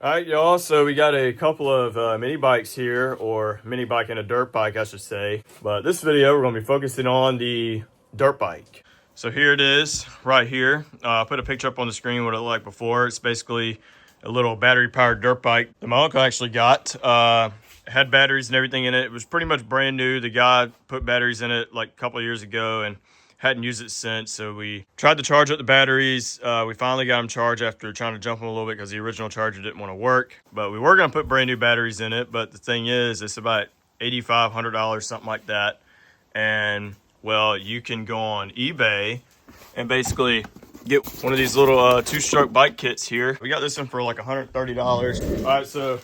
All right, y'all. So we got a couple of mini bikes here, or mini bike and a dirt bike, I should say. But this video, we're going to be focusing on the dirt bike. So here it is, right here. I put a picture up on the screen what it looked like before. It's basically a little battery-powered dirt bike that my uncle actually got. Had batteries and everything in it. It was pretty much brand new. The guy put batteries in it like a couple of years ago and hadn't used it since, so we tried to charge up the batteries. We finally got them charged after trying to jump them a little bit because the original charger didn't want to work. But we were going to put brand new batteries in it, but the thing is, it's about $8,500, something like that. And, well, you can go on eBay and basically get one of these little two-stroke bike kits here. We got this one for like $130. All right, so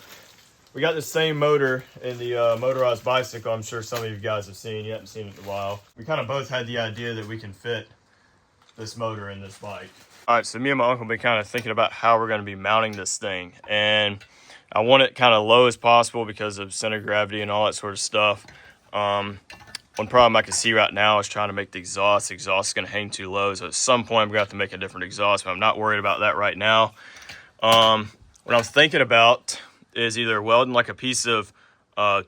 we got the same motor in the motorized bicycle. I'm sure some of you guys have seen. You haven't seen it in a while. We kind of both had the idea that we can fit this motor in this bike. All right, so me and my uncle have been kind of thinking about how we're going to be mounting this thing. And I want it kind of low as possible because of center of gravity and all that sort of stuff. One problem I can see right now is trying to make the exhaust. The exhaust is going to hang too low. So at some point, I'm going to have to make a different exhaust, but I'm not worried about that right now. What I was thinking about is either welding like a piece of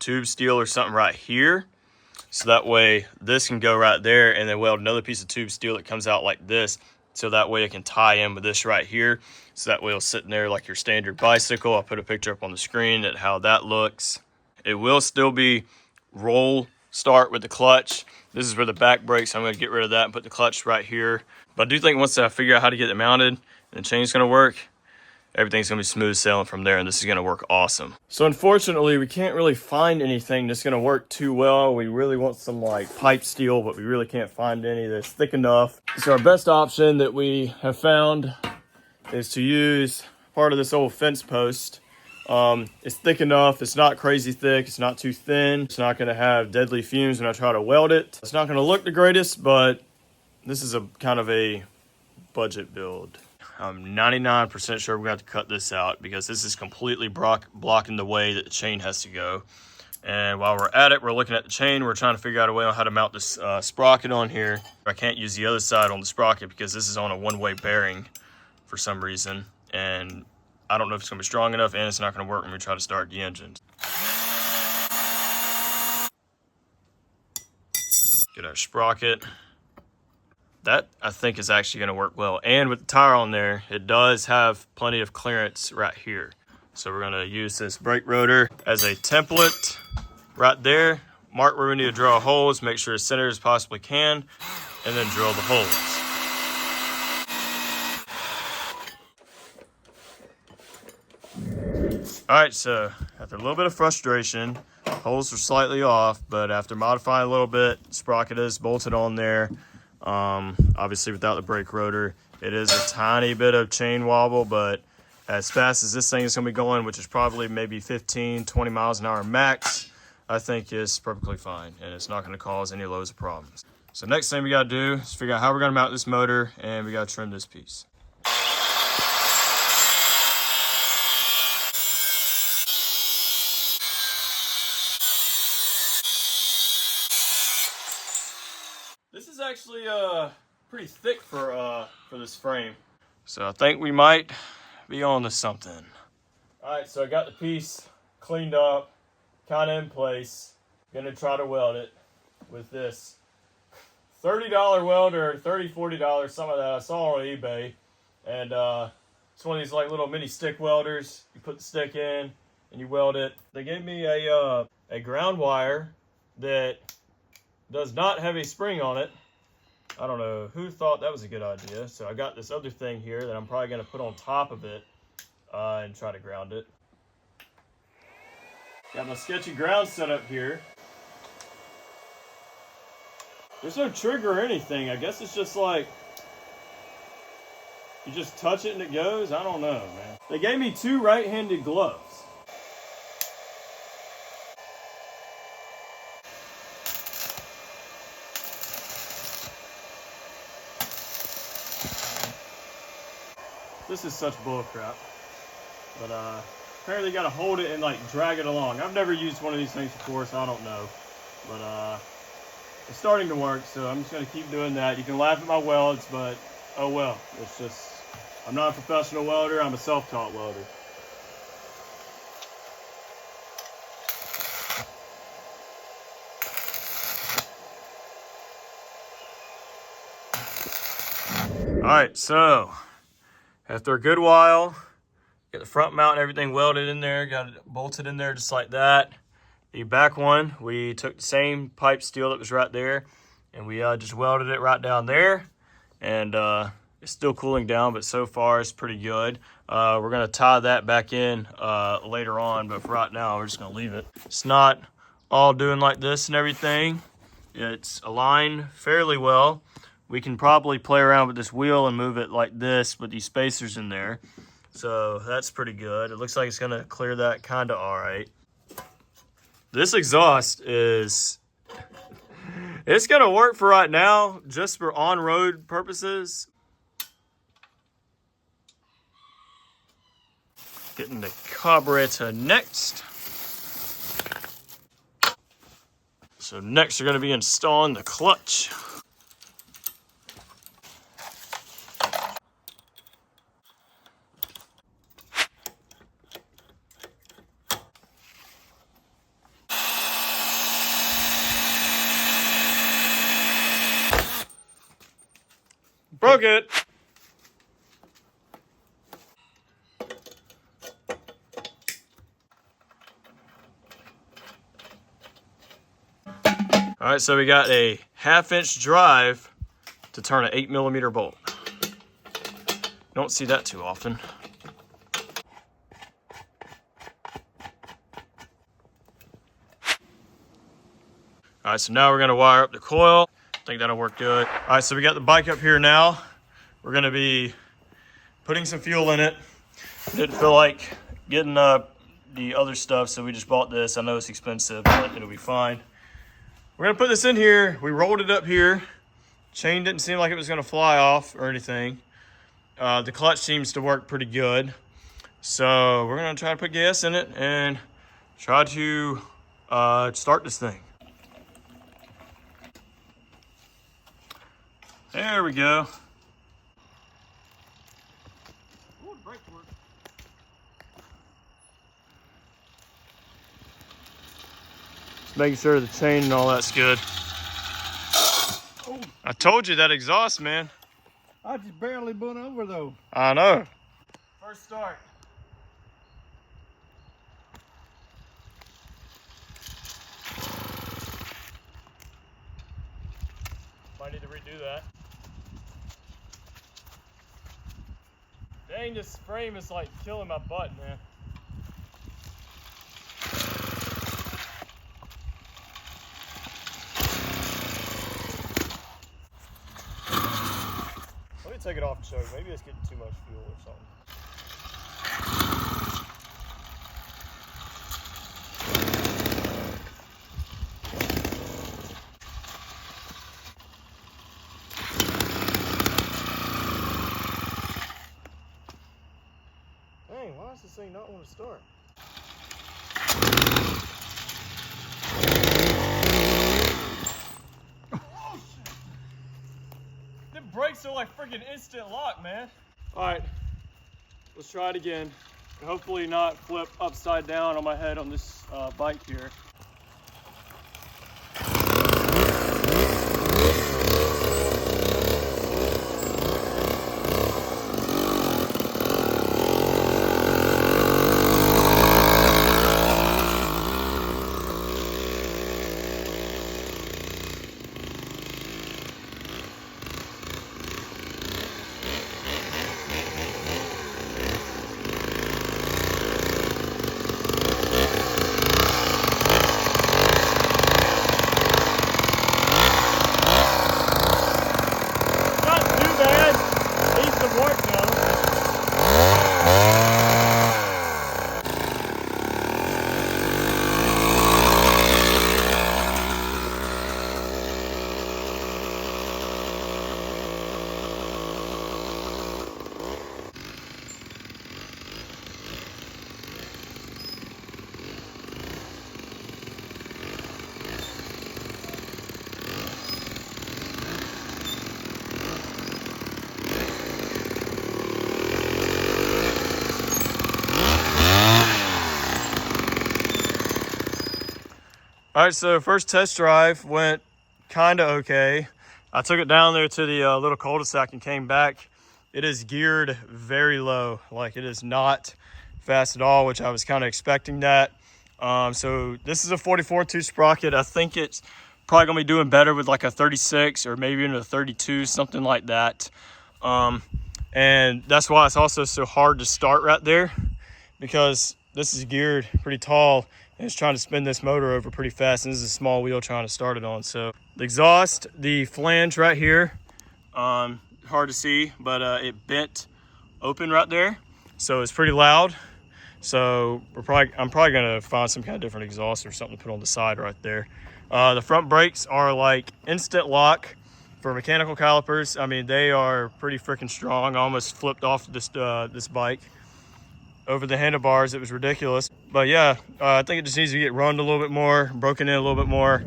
tube steel or something right here, so that way this can go right there, and then weld another piece of tube steel that comes out like this, so that way it can tie in with this right here, so that way it'll sit in there like your standard bicycle. I'll put a picture up on the screen at how that looks. It will still be roll start with the clutch. This is where the back brakes, so I'm going to get rid of that and put the clutch right here. But I do think once I figure out how to get it mounted and the chain's going to work, everything's gonna be smooth sailing from there, and this is gonna work awesome. So unfortunately, we can't really find anything that's gonna work too well. We really want some like pipe steel, but we really can't find any that's thick enough. So our best option that we have found is to use part of this old fence post. It's thick enough, it's not crazy thick, it's not too thin. It's not gonna have deadly fumes when I try to weld it. It's not gonna look the greatest, but this is a kind of a budget build. I'm 99% sure we're going to have to cut this out because this is completely blocking the way that the chain has to go. And while we're at it, we're looking at the chain. We're trying to figure out a way on how to mount this sprocket on here. I can't use the other side on the sprocket because this is on a one-way bearing for some reason. And I don't know if it's going to be strong enough, and it's not going to work when we try to start the engine. Get our sprocket. That, I think, is actually going to work well. And with the tire on there, it does have plenty of clearance right here. So we're going to use this brake rotor as a template right there. Mark where we need to draw holes, make sure as center as possibly can, and then drill the holes. All right, so after a little bit of frustration, holes are slightly off, but after modifying a little bit, sprocket is bolted on there. Obviously without the brake rotor, it is a tiny bit of chain wobble, but as fast as this thing is going to be going, which is probably maybe 15-20 miles an hour max, I think it's perfectly fine, and it's not going to cause any loads of problems. So next thing we got to do is figure out how we're going to mount this motor, and we got to trim this piece. This is actually pretty thick for this frame. So I think we might be on to something. All right, so I got the piece cleaned up, kind of in place. Gonna try to weld it with this $30 welder, $30, $40, some of that I saw on eBay. And it's one of these like little mini stick welders. You put the stick in and you weld it. They gave me a ground wire that does not have a spring on it. I don't know who thought that was a good idea. So I got this other thing here that I'm probably going to put on top of it and try to ground it. Got my sketchy ground set up here. There's no trigger or anything. I guess it's just like, you just touch it and it goes. I don't know, man. They gave me 2 right-handed gloves. This is such bull crap. But apparently you gotta hold it and like drag it along. I've never used one of these things before, so I don't know. But it's starting to work, so I'm just gonna keep doing that. You can laugh at my welds, but oh well. It's just, I'm not a professional welder, I'm a self-taught welder. right, so after a good while, get the front mount and everything welded in there, got it bolted in there just like that. The back one, we took the same pipe steel that was right there, and we just welded it right down there. And it's still cooling down, but so far it's pretty good. We're gonna tie that back in later on, but for right now, we're just gonna leave it. It's not all doing like this and everything. It's aligned fairly well. We can probably play around with this wheel and move it like this with these spacers in there. So that's pretty good. It looks like it's gonna clear that kinda all right. This exhaust is, it's gonna work for right now, just for on-road purposes. Getting the carburetor next. So next we're gonna be installing the clutch. Broke it. All right, so we got a 1/2-inch drive to turn an 8mm bolt. Don't see that too often. All right, so now we're gonna wire up the coil. I think that'll work good. All right, so we got the bike up here now. We're gonna be putting some fuel in it. Didn't feel like getting the other stuff, so we just bought this. I know it's expensive, but it'll be fine. We're gonna put this in here. We rolled it up here. Chain didn't seem like it was gonna fly off or anything. The clutch seems to work pretty good. So we're gonna try to put gas in it and try to start this thing. There we go. Ooh, the brakes work. Just making sure the chain and all that's good. Oh. I told you that exhaust, man. I just barely went over though. I know. First start. Might need to redo that. Dang, this frame is like killing my butt, man. Let me take it off and show you. Maybe it's getting too much fuel or something. Dang, why does this thing not want to start? Oh, shit. The brakes are like freaking instant lock, man. All right, let's try it again. And hopefully not flip upside down on my head on this bike here. All right, so first test drive went kind of okay. I took it down there to the little cul-de-sac and came back. it is geared very low. Like, it is not fast at all, which I was kind of expecting that. So this is a 44-2 sprocket. I think it's probably gonna be doing better with like a 36 or maybe even a 32, something like that. And that's why it's also so hard to start right there, because this is geared pretty tall and it's trying to spin this motor over pretty fast, and this is a small wheel trying to start it on. So the exhaust, the flange right here, hard to see, but it bent open right there, so it's pretty loud. So I'm probably gonna find some kind of different exhaust or something to put on the side right there. The front brakes are like instant lock for mechanical calipers. I mean, they are pretty freaking strong. I almost flipped off this bike over the handlebars. It was ridiculous. But yeah, I think it just needs to get run a little bit more, broken in a little bit more.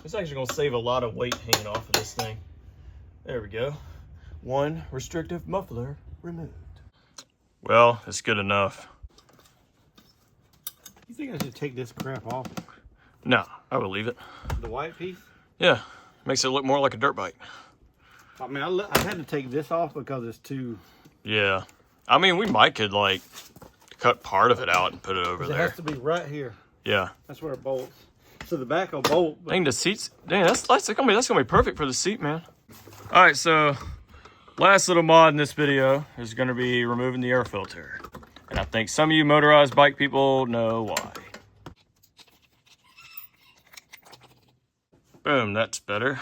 It's actually gonna save a lot of weight hanging off of this thing. There we go. One restrictive muffler removed. Well, it's good enough. You think I should take this crap off? No, I would leave it. The white piece? Yeah, makes it look more like a dirt bike. I mean, I had to take this off because it's too... Yeah. I mean, we might could like cut part of it out and put it over there. It has to be right here. Yeah. That's where it bolts. So the back will bolt. Dang, the seats. Dang, that's gonna be perfect for the seat, man. All right, so last little mod in this video is gonna be removing the air filter, and I think some of you motorized bike people know why. Boom, that's better.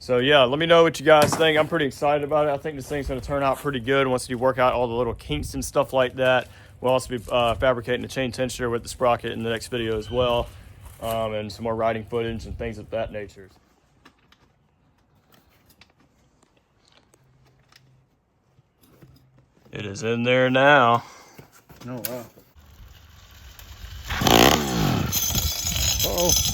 So yeah, let me know what you guys think. I'm pretty excited about it. I think this thing's gonna turn out pretty good once you work out all the little kinks and stuff like that. We'll also be fabricating the chain tensioner with the sprocket in the next video as well, and some more riding footage and things of that nature. It is in there now. Oh, wow. Uh-oh.